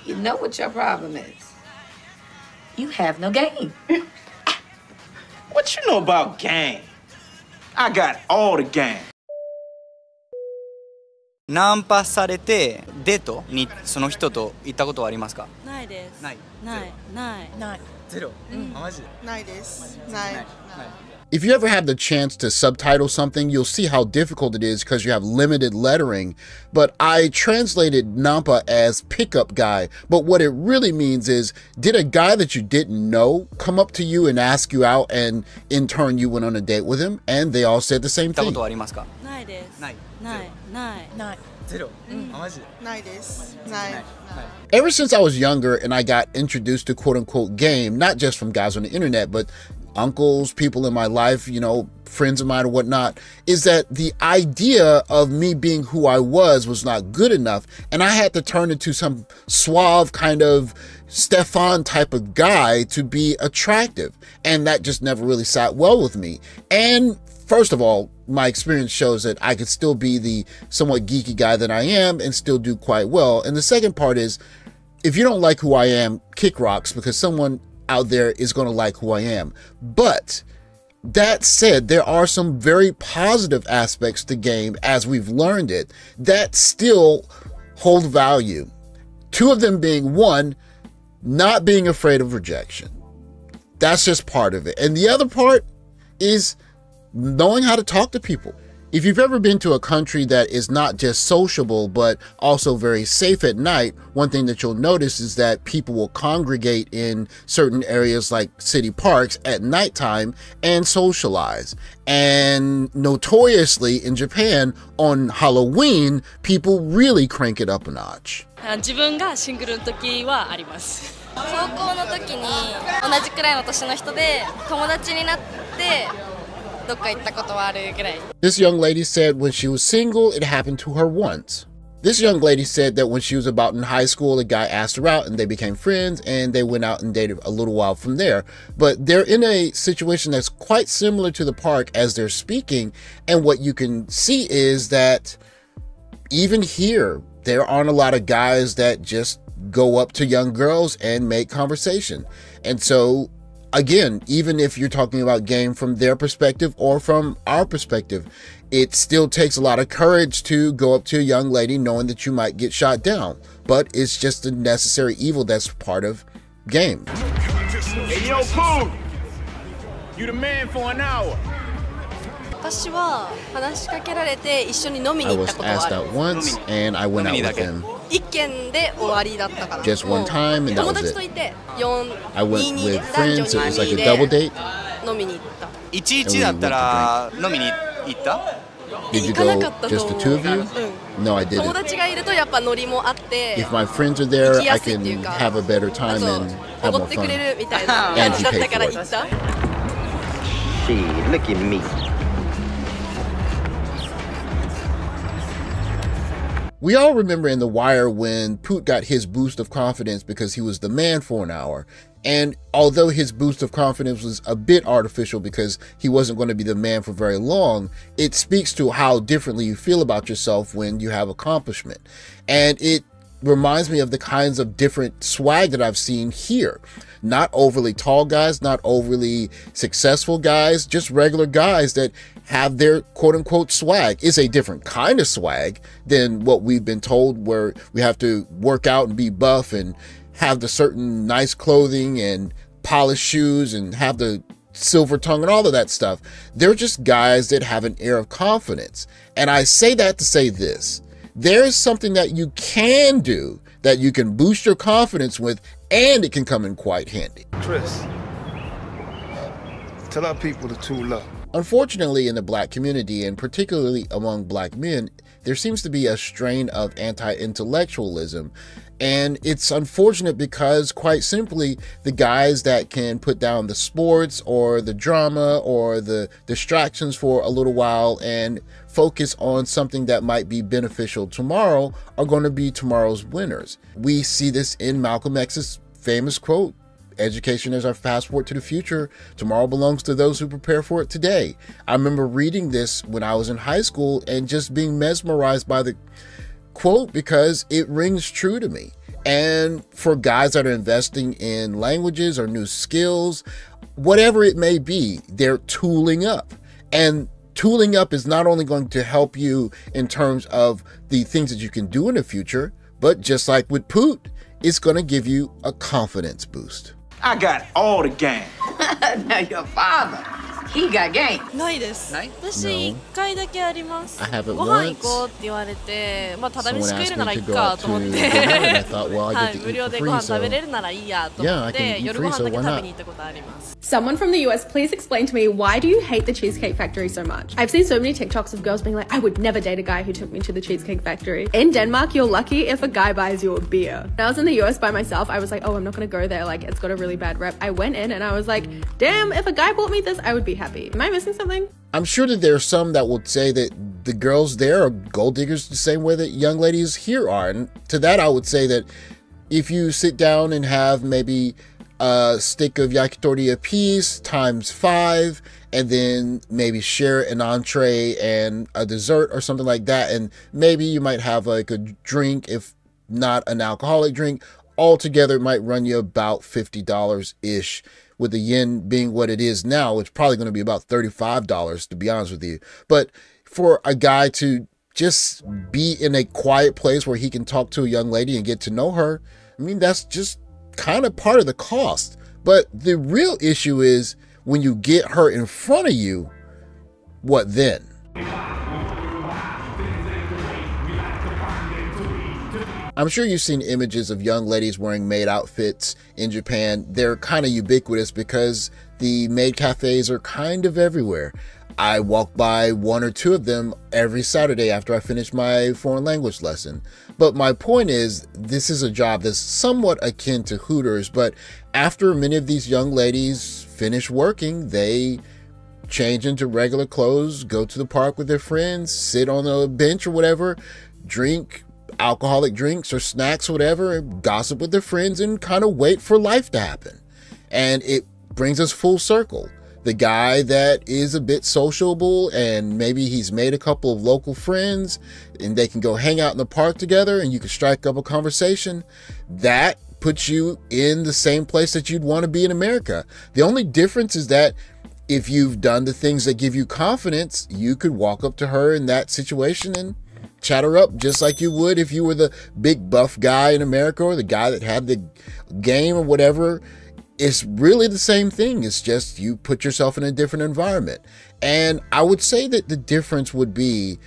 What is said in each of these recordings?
You know what your problem is? You have no game. What you know about game? I got all the game. ナンパされてデートにその人と行ったことはありますか？ないです。ない。ない。ゼロ。あ、マジで。ないです。ない。If you ever have the chance to subtitle something, you'll see how difficult it is because you have limited lettering. But I translated Nampa as pickup guy. But what it really means is, did a guy that you didn't know come up to you and ask you out, and in turn you went on a date with him? And they all said the same 行ったこ thing. とはありますか？ないです。ない。ない。ゼロ。あ、マジで。ないです。ない。Ever since I was younger and I got introduced to quote-unquote game, not just from guys on the internet, but uncles, people in my life, you know, friends of mine or whatnot, is that the idea of me being who I was not good enough. And I had to turn into some suave kind of Stefan type of guy to be attractive. And that just never really sat well with me. And first of all, my experience shows that I could still be the somewhat geeky guy that I am and still do quite well. And the second part is, if you don't like who I am, kick rocks, because someone out there is going to like who I am. But that said, there are some very positive aspects to game as we've learned it that still hold value. Two of them being, one, not being afraid of rejection. That's just part of it. And the other part is knowing how to talk to people. If you've ever been to a country that is not just sociable, but also very safe at night, one thing that you'll notice is that people will congregate in certain areas like city parks at nighttime and socialize. And notoriously in Japan, on Halloween, people really crank it up a notch. 自分がシングルの時はあります。高校の時に同じくらいの年の人で友達になって This young lady said when she was single, it happened to her once. This young lady said that when she was about in high school, a guy asked her out and they became friends and they went out and dated a little while from there. But they're in a situation that's quite similar to the park as they're speaking. And what you can see is that even here, there aren't a lot of guys that just go up to young girls and make conversation. And so again, even if you're talking about game from their perspective or from our perspective, it still takes a lot of courage to go up to a young lady knowing that you might get shot down. But it's just a necessary evil that's part of game. Hey, yo, Pooh! You the man for an hour. I was asked out once and I went out with him. Just one time and that was it. I went with friends, so it was like a double date. 11だったら飲みに行った？ Did you go just the two of you? No, I didn't. If my friends are there, I can have a better time and have more fun. And he paid for it. Gee, look at me. We all remember in The Wire when Poot got his boost of confidence because he was the man for an hour. And although his boost of confidence was a bit artificial because he wasn't going to be the man for very long, it speaks to how differently you feel about yourself when you have accomplishment. And it reminds me of the kinds of different swag that I've seen here. Not overly tall guys, not overly successful guys, just regular guys that have their quote-unquote swag. It's a different kind of swag than what we've been told, where we have to work out and be buff and have the certain nice clothing and polished shoes and have the silver tongue and all of that stuff. They're just guys that have an air of confidence. And I say that to say this. There is something that you can do that you can boost your confidence with, and it can come in quite handy. Chris, tell our people the true love. Unfortunately, in the black community, and particularly among black men, there seems to be a strain of anti-intellectualism. And it's unfortunate because, quite simply, the guys that can put down the sports or the drama or the distractions for a little while and focus on something that might be beneficial tomorrow are going to be tomorrow's winners. We see this in Malcolm X's famous quote, "Education is our passport to the future. Tomorrow belongs to those who prepare for it today." I remember reading this when I was in high school and just being mesmerized by the quote because it rings true to me. And for guys that are investing in languages or new skills, whatever it may be, they're tooling up. And tooling up is not only going to help you in terms of the things that you can do in the future, but just like with Poot, it's going to give you a confidence boost. I got all the game. Now your father, he got game. ないです。ない私一回だけあります。 I have it ご飯 once. 行こうって言われて、まあただ Someone 飯食え asked る me ならい to い go か out と思っ to て、 dinner, and I thought, well, は I い get 無 to 料 eat で for ご free, 飯食べれ so るならいいやと思 Yeah, っ I can て eat 夜 free, ご飯だけ so why 食べ not? に行ったことあります。 Someone from the US, please explain to me, why do you hate the Cheesecake Factory so much? I've seen so many TikToks of girls being like, I would never date a guy who took me to the Cheesecake Factory. In Denmark, you're lucky if a guy buys you a beer. When I was in the US by myself, I was like, oh, I'm not gonna go there, like it's got a really bad rep. I went in and I was like, damn, if a guy bought me this, I would be happy. Am I missing something? I'm sure that there are some that will say that the girls there are gold diggers the same way that young ladies here are. And to that, I would say that if you sit down and have maybe a stick of yakitori a piece times 5, and then maybe share an entree and a dessert or something like that, and maybe you might have like a drink, if not an alcoholic drink, altogether it might run you about $50-ish. With the yen being what it is now, it's probably going to be about $35, to be honest with you. But for a guy to just be in a quiet place where he can talk to a young lady and get to know her, I mean, that's just kind of part of the cost. But the real issue is when you get her in front of you, what then? I'm sure you've seen images of young ladies wearing maid outfits in Japan. They're kind of ubiquitous because the maid cafes are kind of everywhere. I walk by 1 or 2 of them every Saturday after I finish my foreign language lesson. But my point is, this is a job that's somewhat akin to Hooters, but after many of these young ladies finish working, they change into regular clothes, go to the park with their friends, sit on a bench or whatever, drink alcoholic drinks or snacks, whatever, and gossip with their friends and kind of wait for life to happen. And it brings us full circle. The guy that is a bit sociable and maybe he's made a couple of local friends and they can go hang out in the park together and you can strike up a conversation, that puts you in the same place that you'd want to be in America. The only difference is that if you've done the things that give you confidence, you could walk up to her in that situation and chat her up just like you would if you were the big buff guy in America or the guy that had the game or whatever. It's really the same thing. It's just you put yourself in a different environment. And I would say that the difference would be,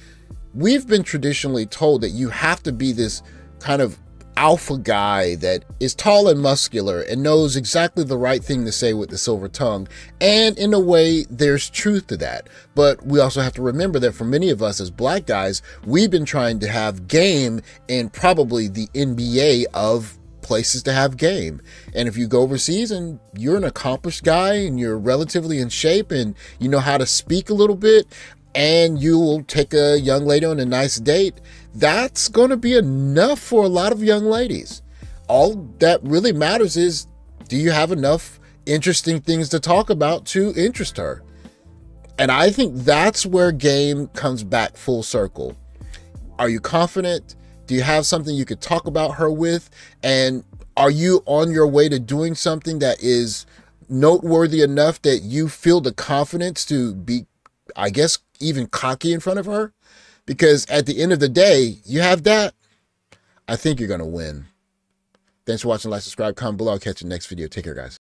we've been traditionally told that you have to be this kind of alpha guy that is tall and muscular and knows exactly the right thing to say with the silver tongue. And in a way, there's truth to that. But we also have to remember that for many of us as black guys, we've been trying to have game in probably the NBA of places to have game. And if you go overseas and you're an accomplished guy and you're relatively in shape and you know how to speak a little bit, and you will take a young lady on a nice date, that's going to be enough for a lot of young ladies. All that really matters is, do you have enough interesting things to talk about to interest her? And I think that's where game comes back full circle. Are you confident? Do you have something you could talk about her with? And are you on your way to doing something that is noteworthy enough that you feel the confidence to be, I guess, even cocky in front of her? Because at the end of the day, you have that, I think you're going to win. Thanks for watching. Like, subscribe, comment below. I'll catch you in the next video. Take care, guys.